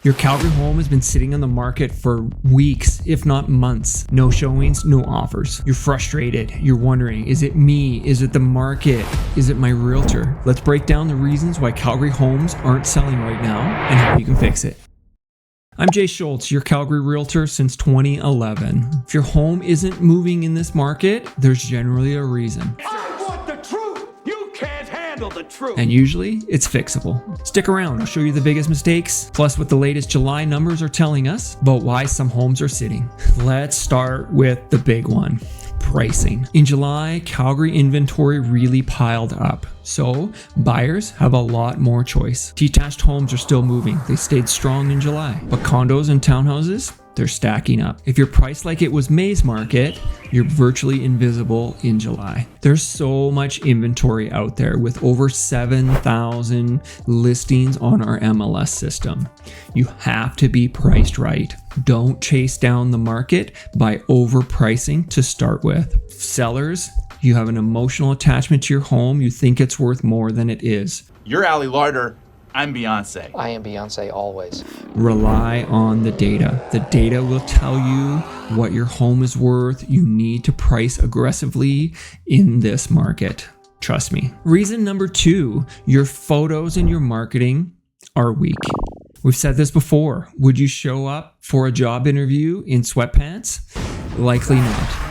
Your Calgary home has been sitting on the market for weeks, if not months. No showings, no offers. You're frustrated. You're wondering, is it me? Is it the market? Is it my realtor? Let's break down the reasons why Calgary homes aren't selling right now and how you can fix it. I'm Jay Schultz, your Calgary realtor since 2011. If your home isn't moving in this market, there's generally a reason. I want the truth! You can't handle the truth! And usually, it's fixable. Stick around, I'll show you the biggest mistakes, plus what the latest July numbers are telling us about why some homes are sitting. Let's start with the big one. Pricing. In July, Calgary inventory really piled up, so buyers have a lot more choice. Detached homes are still moving. They stayed strong in July. But condos and townhouses, they're stacking up. If you're priced like it was May's market, you're virtually invisible in July. There's so much inventory out there with over 7,000 listings on our MLS system. You have to be priced right. Don't chase down the market by overpricing to start with. Sellers, you have an emotional attachment to your home. You think it's worth more than it is. You're Ali Larder. I'm Beyonce. I am Beyonce always. Rely on the data. The data will tell you what your home is worth. You need to price aggressively in this market. Trust me. Reason number 2, your photos and your marketing are weak. We've said this before. Would you show up for a job interview in sweatpants? Likely not.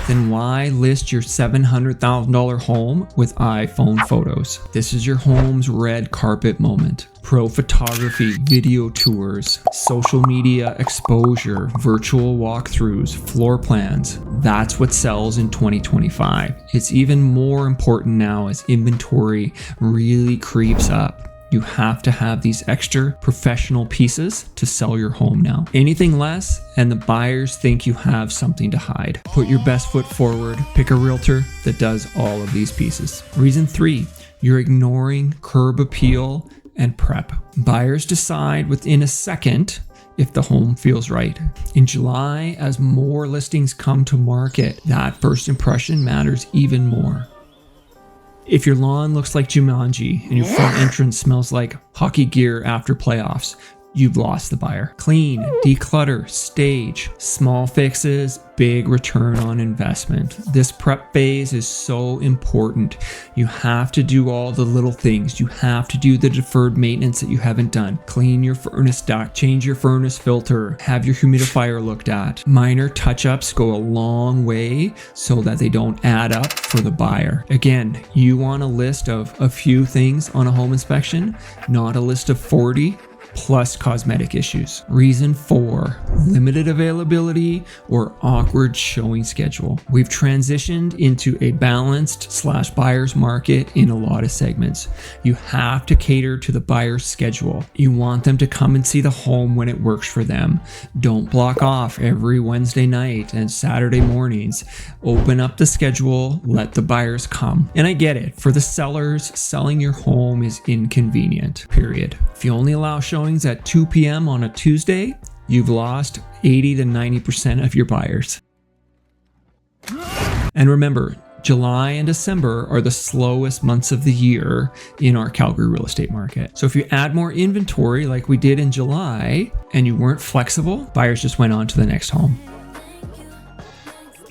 Then why list your $700,000 home with iPhone photos? This is your home's red carpet moment. Pro photography, video tours, social media exposure, virtual walkthroughs, floor plans. That's what sells in 2025. It's even more important now as inventory really creeps up. You have to have these extra professional pieces to sell your home now. Anything less, and the buyers think you have something to hide. Put your best foot forward. Pick a realtor that does all of these pieces. Reason 3, you're ignoring curb appeal and prep. Buyers decide within a second if the home feels right. In July, as more listings come to market, that first impression matters even more. If your lawn looks like Jumanji and your front entrance smells like hockey gear after playoffs, you've lost the buyer. Clean, declutter, stage, small fixes, big return on investment. This prep phase is so important. You have to do all the little things. You have to do the deferred maintenance that you haven't done. Clean your furnace duct, change your furnace filter, have your humidifier looked at. Minor touch-ups go a long way so that they don't add up for the buyer. Again, you want a list of a few things on a home inspection, not a list of 40 plus cosmetic issues. Reason 4, limited availability or awkward showing schedule. We've transitioned into a balanced / buyer's market in a lot of segments. You have to cater to the buyer's schedule. You want them to come and see the home when it works for them. Don't block off every Wednesday night and Saturday mornings. Open up the schedule, let the buyers come. And I get it, for the sellers, selling your home is inconvenient, period. If you only allow showings at 2 p.m. on a Tuesday, you've lost 80 to 90% of your buyers. And remember, July and December are the slowest months of the year in our Calgary real estate market. So if you add more inventory like we did in July and you weren't flexible, buyers just went on to the next home.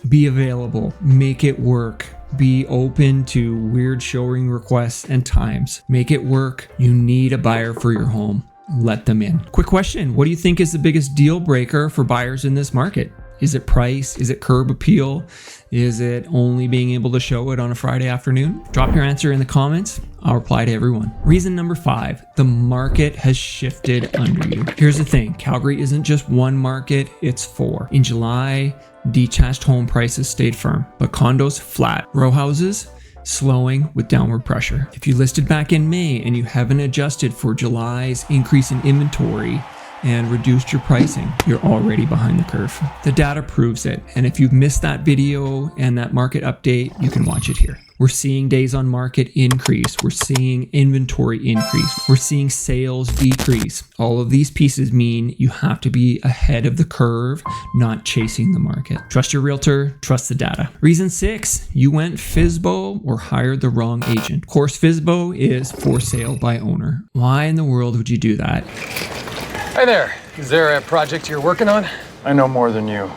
Be available, make it work. Be open to weird showing requests and times. Make it work. You need a buyer for your home. Let them in. Quick question. What do you think is the biggest deal breaker for buyers in this market? Is it price? Is it curb appeal? Is it only being able to show it on a Friday afternoon? Drop your answer in the comments. I'll reply to everyone. Reason number 5, the market has shifted under you. Here's the thing. Calgary isn't just one market, it's 4. In July, detached home prices stayed firm, but condos flat. Row houses slowing with downward pressure. If you listed back in May and you haven't adjusted for July's increase in inventory and reduced your pricing, you're already behind the curve. The data proves it. And if you've missed that video and that market update, you can watch it here. We're seeing days on market increase. We're seeing inventory increase. We're seeing sales decrease. All of these pieces mean you have to be ahead of the curve, not chasing the market. Trust your realtor, trust the data. Reason 6, you went FSBO or hired the wrong agent. Of course, FSBO is for sale by owner. Why in the world would you do that? Hi there. Is there a project you're working on? I know more than you.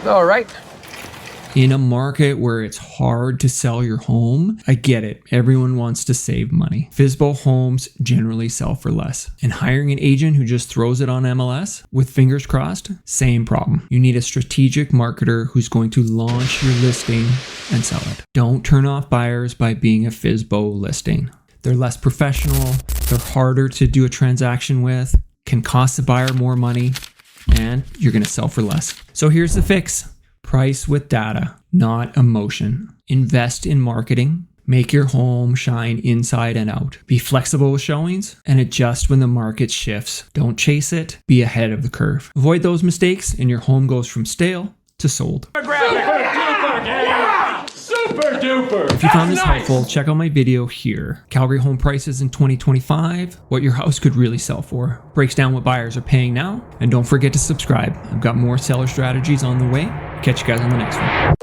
All right. In a market where it's hard to sell your home, I get it. Everyone wants to save money. FSBO homes generally sell for less. And hiring an agent who just throws it on MLS with fingers crossed, same problem. You need a strategic marketer who's going to launch your listing and sell it. Don't turn off buyers by being a FSBO listing. They're less professional, they're harder to do a transaction with, can cost the buyer more money, and you're going to sell for less. So here's the fix. Price with data, not emotion. Invest in marketing. Make your home shine inside and out. Be flexible with showings and adjust when the market shifts. Don't chase it. Be ahead of the curve. Avoid those mistakes and your home goes from stale to sold. Super duper! If you found this helpful, check out my video here. Calgary home prices in 2025, what your house could really sell for. Breaks down what buyers are paying now. And don't forget to subscribe. I've got more seller strategies on the way. Catch you guys on the next one.